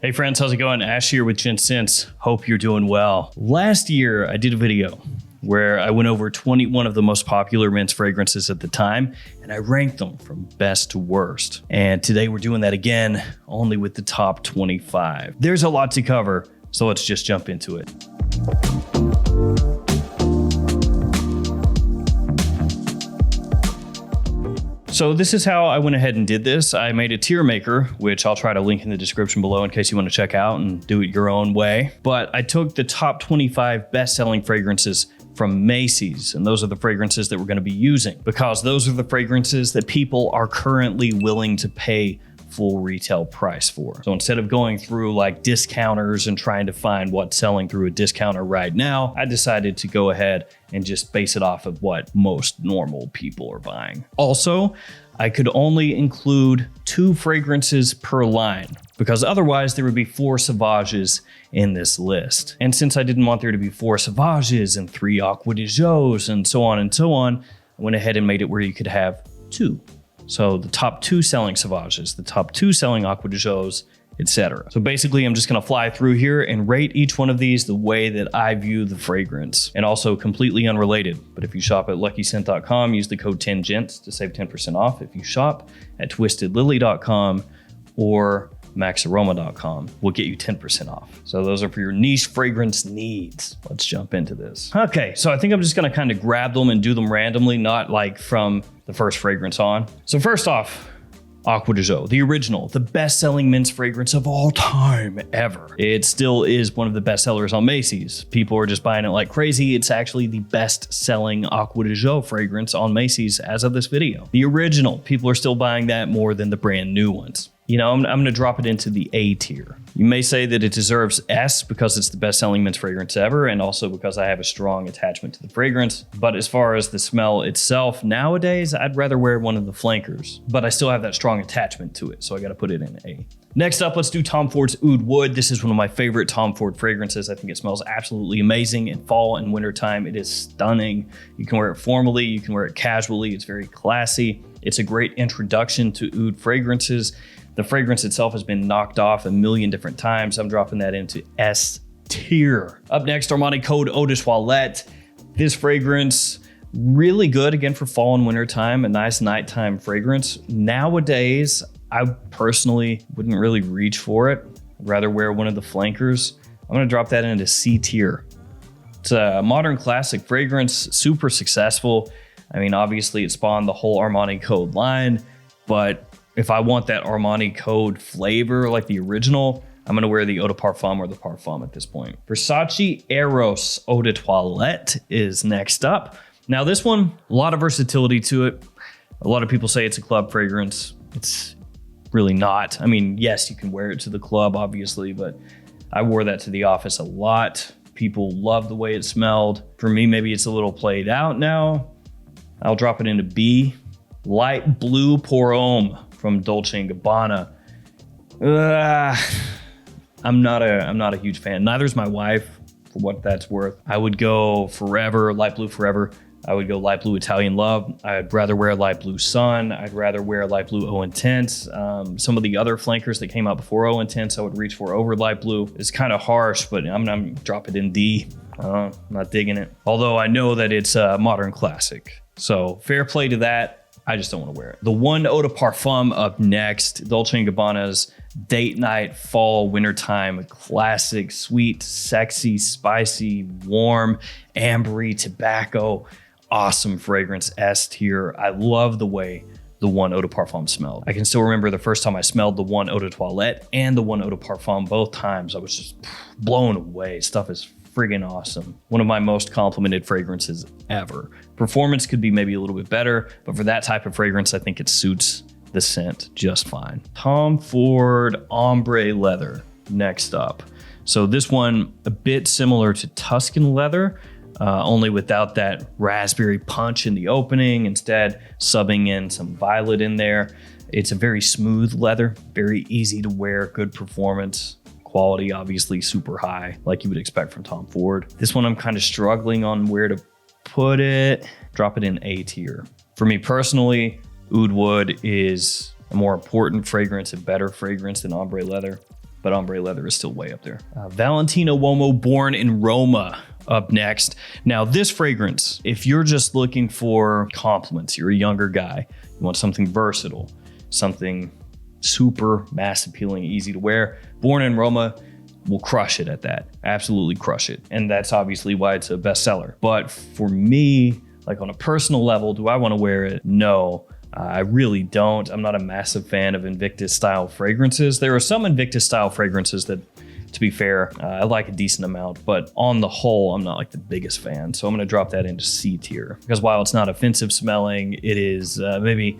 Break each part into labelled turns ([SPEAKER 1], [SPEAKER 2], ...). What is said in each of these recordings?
[SPEAKER 1] Hey friends, how's it going? Ash here with Gents. Hope you're doing well. Last year, I did a video where I went over 21 of the most popular men's fragrances at the time, and I ranked them from best to worst. And today we're doing that again, only with the top 25. There's a lot to cover, so let's just jump into it. So this is how I went ahead and did this. I made a tier maker, which I'll try to link in the description below in case you want to check out and do it your own way. But I took the top 25 best-selling fragrances from Macy's, and those are the fragrances that we're going to be using because those are the fragrances that people are currently willing to pay full retail price for. So instead of going through like discounters and trying to find what's selling through a discounter right now, I decided to go ahead and just base it off of what most normal people are buying. Also, I could only include 2 fragrances per line because otherwise there would be 4 Sauvages in this list. And since I didn't want there to be 4 Sauvages and 3 Acqua di Gios and so on, I went ahead and made it where you could have 2. So the top 2 selling Sauvages, the top 2 selling Acqua di Gios, etc. So basically, I'm just gonna fly through here and rate each one of these the way that I view the fragrance, and also completely unrelated. But if you shop at luckyscent.com, use the code 10GENTS to save 10% off. If you shop at twistedlily.com or maxaroma.com, we'll get you 10% off. So those are for your niche fragrance needs. Let's jump into this. Okay, so I think I'm just gonna kind of grab them and do them randomly, not like from the first fragrance on. So first off, Acqua di Gio, the original, the best-selling men's fragrance of all time ever. It still is one of the best sellers on Macy's. People are just buying it like crazy. It's actually the best-selling Acqua di Gio fragrance on Macy's as of this video. The original, people are still buying that more than the brand new ones. You know, I'm gonna drop it into the A tier. You may say that it deserves S because it's the best-selling men's fragrance ever, and also because I have a strong attachment to the fragrance. But as far as the smell itself, nowadays, I'd rather wear one of the flankers, but I still have that strong attachment to it, so I gotta put it in A. Next up, let's do Tom Ford's Oud Wood. This is one of my favorite Tom Ford fragrances. I think it smells absolutely amazing in fall and winter time. It is stunning. You can wear it formally, you can wear it casually. It's very classy. It's a great introduction to oud fragrances. The fragrance itself has been knocked off a million different times. I'm dropping that into S tier. Up next, Armani Code Eau de Toilette. This fragrance, really good again for fall and winter time, a nice nighttime fragrance. Nowadays, I personally wouldn't really reach for it. I'd rather wear one of the flankers. I'm gonna drop that into C tier. It's a modern classic fragrance, super successful. I mean, obviously it spawned the whole Armani Code line, but if I want that Armani Code flavor like the original, I'm gonna wear the Eau de Parfum or the Parfum at this point. Versace Eros Eau de Toilette is next up. Now this one, a lot of versatility to it. A lot of people say it's a club fragrance. It's really not. I mean, yes, you can wear it to the club, obviously, but I wore that to the office a lot. People love the way it smelled. For me, maybe it's a little played out now. I'll drop it into B. Light Blue Pour Homme from Dolce & Gabbana. I'm not a huge fan. Neither is my wife, for what that's worth. I would go Forever, Light Blue Forever. I would go Light Blue Italian Love. I'd rather wear Light Blue Sun. I'd rather wear Light Blue Eau Intense. Some of the other flankers that came out before Eau Intense, I would reach for over Light Blue. It's kind of harsh, but I'm gonna drop it in D. I'm not digging it. Although I know that it's a modern classic. So fair play to that. I just don't want to wear it. The one Eau de Parfum up next, Dolce & Gabbana's Date Night Fall Wintertime Classic, sweet, sexy, spicy, warm, ambery, tobacco, awesome fragrance, S tier. I love the way the one Eau de Parfum smelled. I can still remember the first time I smelled the one Eau de Toilette and the one Eau de Parfum. Both times I was just blown away. Stuff is friggin' awesome. One of my most complimented fragrances ever. Performance could be maybe a little bit better, but for that type of fragrance, I think it suits the scent just fine. Tom Ford Ombre Leather, next up. So this one, a bit similar to Tuscan Leather, only without that raspberry punch in the opening, instead subbing in some violet in there. It's a very smooth leather, very easy to wear, good performance. Quality obviously super high, like you would expect from Tom Ford. This one I'm kind of struggling on where to put it. Drop it in A tier. For me personally, Oud Wood is a more important fragrance, a better fragrance than Ombre Leather. but ombre leather is still way up there. Valentino Uomo Born in Roma up next. Now this fragrance, if you're just looking for compliments, you're a younger guy, you want something versatile, something super mass appealing, easy to wear, Born in Roma will crush it at that. Absolutely crush it. And that's obviously why it's a bestseller. But for me, like on a personal level, do I want to wear it? No, I really don't. I'm not a massive fan of Invictus style fragrances. There are some Invictus style fragrances that, to be fair, I like a decent amount, but on the whole, I'm not like the biggest fan. So I'm going to drop that into C tier because while it's not offensive smelling, it is maybe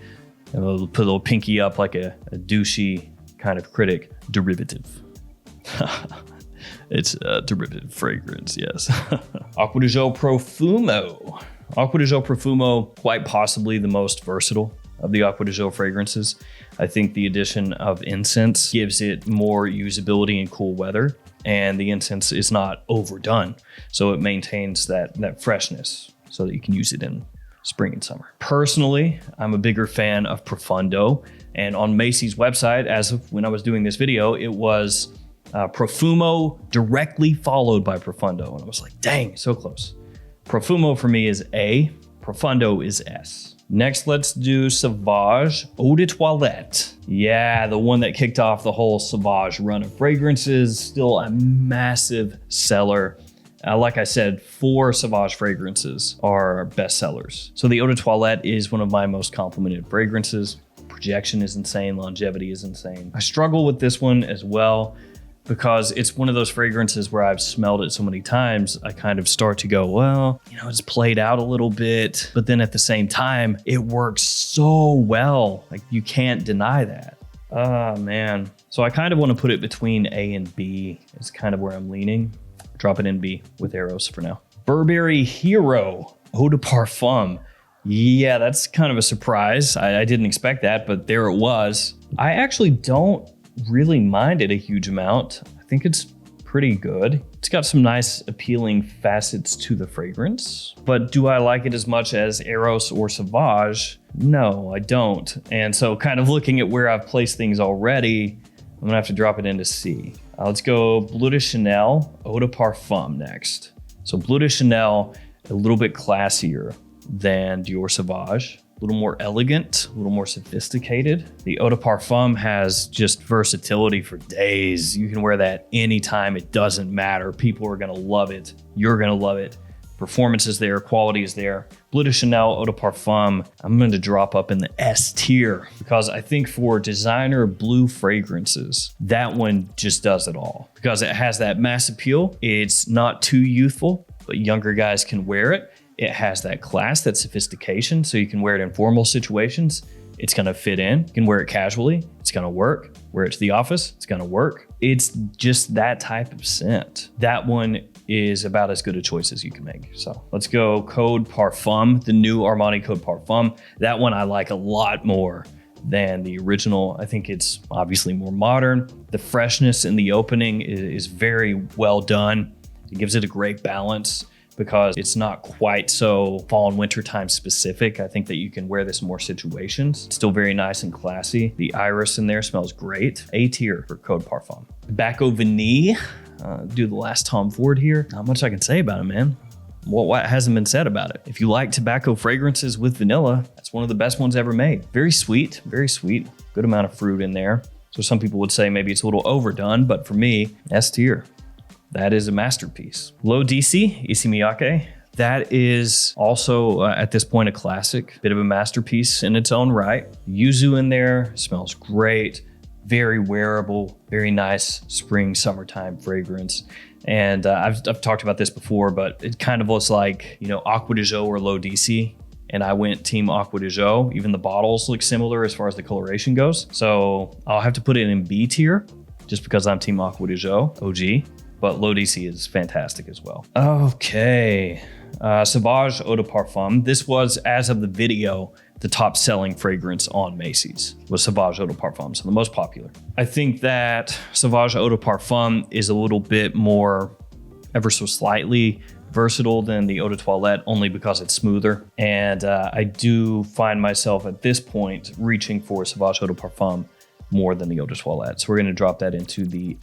[SPEAKER 1] put a little pinky up like a douchey kind of critic derivative. It's a derivative fragrance, yes. Acqua di Gio Profumo. Acqua di Gio Profumo, quite possibly the most versatile of the Acqua di Gio fragrances. I think the addition of incense gives it more usability in cool weather, and the incense is not overdone. So it maintains that freshness so that you can use it in spring and summer. Personally, I'm a bigger fan of Profundo, and on Macy's website, as of when I was doing this video, it was Profumo directly followed by Profundo. And I was like, dang, so close. Profumo for me is A, Profundo is S. Next, let's do Sauvage Eau de Toilette. Yeah, the one that kicked off the whole Sauvage run of fragrances, still a massive seller. Like I said, 4 Sauvage fragrances are bestsellers. So the Eau de Toilette is one of my most complimented fragrances. Projection is insane, longevity is insane. I struggle with this one as well, because it's one of those fragrances where I've smelled it so many times, I kind of start to go, well, it's played out a little bit, but then at the same time, it works so well. Like you can't deny that. Oh man. So I kind of want to put it between A and B. It's kind of where I'm leaning. Drop it in B with Eros for now. Burberry Hero Eau de Parfum. Yeah, that's kind of a surprise. I didn't expect that, but there it was. I actually don't really mind it a huge amount. I think it's pretty good. It's got some nice appealing facets to the fragrance, but do I like it as much as Eros or Sauvage? No, I don't. And so kind of looking at where I've placed things already, I'm gonna have to drop it into C. Let's go Bleu de Chanel Eau de Parfum next. So Bleu de Chanel, a little bit classier than Dior Sauvage. A little more elegant, a little more sophisticated. The Eau de Parfum has just versatility for days. You can wear that anytime, it doesn't matter. People are gonna love it. You're gonna love it. Performance is there, quality is there. Bleu de Chanel Eau de Parfum, I'm gonna drop up in the S tier because I think for designer blue fragrances, that one just does it all. Because it has that mass appeal, it's not too youthful, but younger guys can wear it. It has that class, that sophistication, so you can wear it in formal situations. It's gonna fit in. You can wear it casually. It's gonna work. Wear it to the office. It's gonna work. It's just that type of scent. That one is about as good a choice as you can make. So let's go Code Parfum, the new Armani Code Parfum. That one I like a lot more than the original. I think it's obviously more modern. The freshness in the opening is very well done. It gives it a great balance, because it's not quite so fall and winter time specific. I think that you can wear this in more situations. It's still very nice and classy. The iris in there smells great. A tier for Code Parfum. Tobacco Vanille, do the last Tom Ford here. Not much I can say about it, man. What hasn't been said about it? If you like tobacco fragrances with vanilla, that's one of the best ones ever made. Very sweet, good amount of fruit in there. So some people would say maybe it's a little overdone, but for me, S tier. That is a masterpiece. Low DC, Issey Miyake. That is also, at this point, a classic. Bit of a masterpiece in its own right. Yuzu in there, smells great. Very wearable, very nice spring, summertime fragrance. And I've talked about this before, but it kind of looks like, Acqua di Gio or Low DC. And I went team Acqua di Gio. Even the bottles look similar as far as the coloration goes. So I'll have to put it in B tier just because I'm team Acqua di Gio, OG. But Low DC is fantastic as well. Okay, Sauvage Eau de Parfum. This was, as of the video, the top selling fragrance on Macy's was Sauvage Eau de Parfum, so the most popular. I think that Sauvage Eau de Parfum is a little bit more, ever so slightly, versatile than the Eau de Toilette, only because it's smoother. And I do find myself at this point reaching for Sauvage Eau de Parfum more than the Eau de Toilette. So we're gonna drop that into the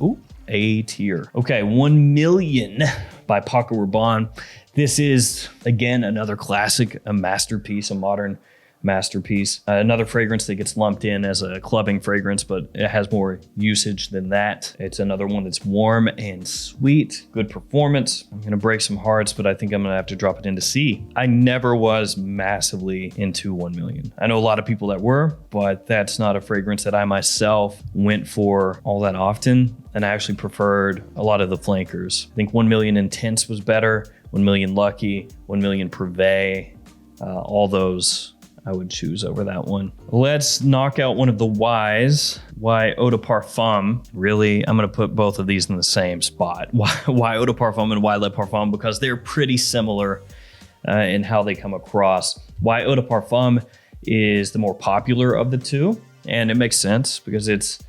[SPEAKER 1] A tier. Okay, 1 Million by Paco Rabanne. This is, again, another classic, a masterpiece, a modern masterpiece. Another fragrance that gets lumped in as a clubbing fragrance, but it has more usage than that. It's another one that's warm and sweet, good performance. I'm gonna break some hearts, but I think I'm gonna have to drop it into C. I never was massively into 1 Million. I know a lot of people that were, but that's not a fragrance that I myself went for all that often. And I actually preferred a lot of the flankers. I think 1 Million Intense was better, 1 Million Lucky, 1 Million Privé, all those I would choose over that one. Let's knock out one of the Ys. Y Eau de Parfum. Really, I'm gonna put both of these in the same spot. Y Eau de Parfum and Y Le Parfum, because they're pretty similar in how they come across. Y Eau de Parfum is the more popular of the two, and it makes sense because it's,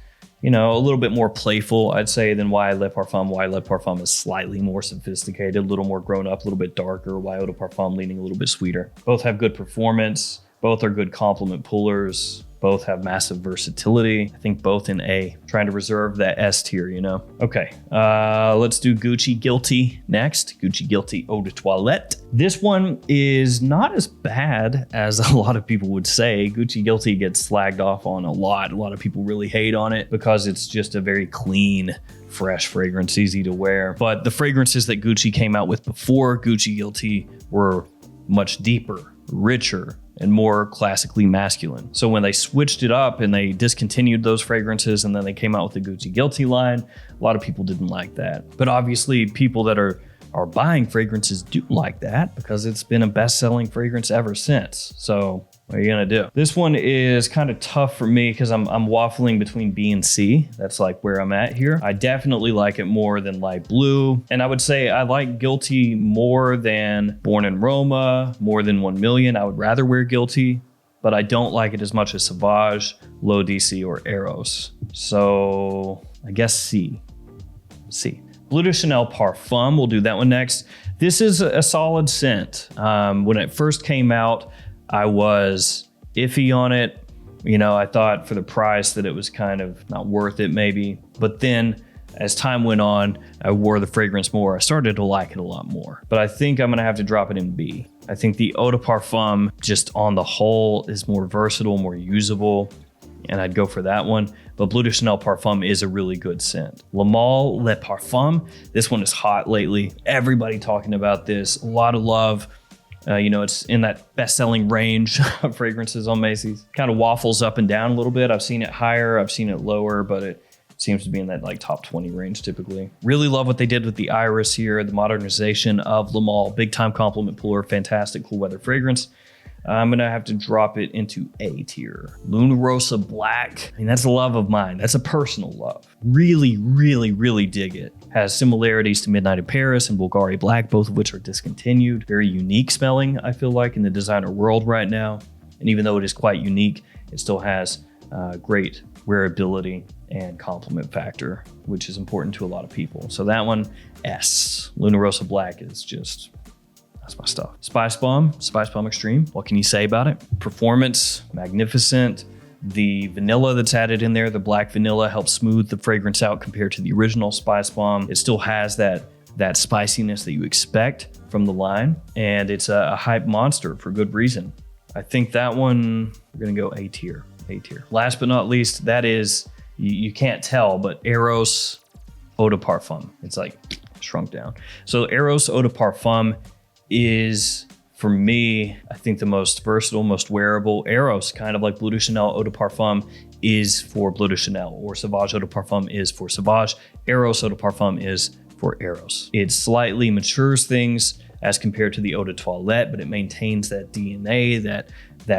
[SPEAKER 1] you know, a little bit more playful, I'd say, than Y Le Parfum. Y Le Parfum is slightly more sophisticated, a little more grown up, a little bit darker. Y Eau de Parfum leaning a little bit sweeter. Both have good performance. Both are good compliment pullers. Both have massive versatility. I think both in A. Trying to reserve that S tier, you know? Okay, let's do Gucci Guilty next. Gucci Guilty Eau de Toilette. This one is not as bad as a lot of people would say. Gucci Guilty gets slagged off on a lot. A lot of people really hate on it because it's just a very clean, fresh fragrance, easy to wear. But the fragrances that Gucci came out with before Gucci Guilty were much deeper, richer, and more classically masculine. So when they switched it up and they discontinued those fragrances and then they came out with the Gucci Guilty line, a lot of people didn't like that. But obviously people that are buying fragrances do like that because it's been a best-selling fragrance ever since. So what are you gonna do? This one is kind of tough for me because I'm waffling between B and C. That's like where I'm at here. I definitely like it more than Light Blue. And I would say I like Guilty more than Born in Roma, more than 1 Million. I would rather wear Guilty, but I don't like it as much as Sauvage, Low DC, or Eros. So I guess C. Bleu de Chanel Parfum, we'll do that one next. This is a solid scent. When it first came out, I was iffy on it. You know, I thought for the price that it was kind of not worth it maybe. But then as time went on, I wore the fragrance more. I started to like it a lot more. But I think I'm gonna have to drop it in B. I think the Eau de Parfum just on the whole is more versatile, more usable, and I'd go for that one. But Bleu de Chanel Parfum is a really good scent. Le Male Le Parfum, this one is hot lately. Everybody talking about this, a lot of love. You know, it's in that best-selling range of fragrances on Macy's. Kind of waffles up and down a little bit. I've seen it higher, I've seen it lower, but it seems to be in that like top 20 range typically. Really love what they did with the iris here, the modernization of Le Male. Big time compliment puller, fantastic cool weather fragrance. I'm gonna have to drop it into A tier. Luna Rosa Black. I mean, that's a love of mine. That's a personal love. Really, really, really dig it. Has similarities to Midnight in Paris and Bulgari Black, both of which are discontinued. Very unique smelling, I feel like, in the designer world right now. And even though it is quite unique, it still has great wearability and compliment factor, which is important to a lot of people. So that one, S. Luna Rosa Black is just, that's my stuff. Spice Bomb Extreme. What can you say about it? Performance, magnificent. The vanilla that's added in there, the black vanilla, helps smooth the fragrance out compared to the original Spice Bomb. It still has that spiciness that you expect from the line, and it's a hype monster for good reason. I think that one, we're gonna go A tier. Last but not least, that is, you can't tell, but Eros Eau de Parfum. It's like shrunk down. So Eros Eau de Parfum is, for me, I think the most versatile, most wearable. Eros, kind of like Bleu de Chanel Eau de Parfum, is for Bleu de Chanel, or Sauvage Eau de Parfum is for Sauvage. Eros Eau de Parfum is for Eros. It slightly matures things as compared to the Eau de Toilette, but it maintains that DNA, that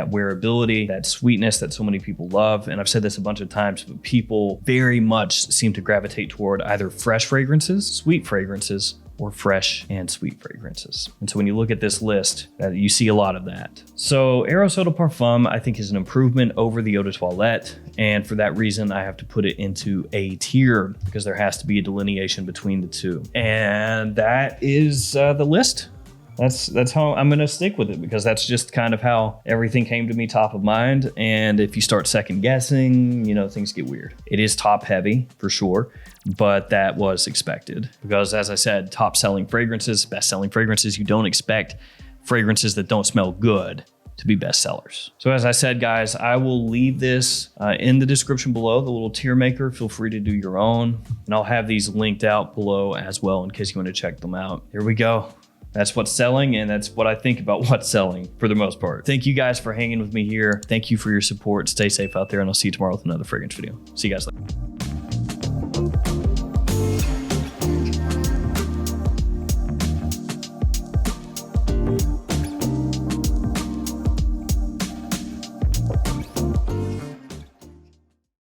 [SPEAKER 1] wearability, that sweetness that so many people love. And I've said this a bunch of times, but people very much seem to gravitate toward either fresh fragrances, sweet fragrances, or fresh and sweet fragrances. And so when you look at this list, you see a lot of that. So Eros Eau de Parfum, I think, is an improvement over the Eau de Toilette. And for that reason, I have to put it into A tier because there has to be a delineation between the two. And that is the list that's how I'm gonna stick with it, because that's just kind of how everything came to me top of mind. And if you start second guessing, you know, things get weird. It is top heavy for sure, but that was expected because, as I said, top selling fragrances, best selling fragrances, you don't expect fragrances that don't smell good to be best sellers. So as I said, guys, I will leave this in the description below, the little tier maker. Feel free to do your own, and I'll have these linked out below as well in case you want to check them out. Here we go. That's what's selling, and that's what I think about what's selling for the most part. Thank you guys for hanging with me here. Thank you for your support. Stay safe out there, and I'll see you tomorrow with another fragrance video. See you guys later.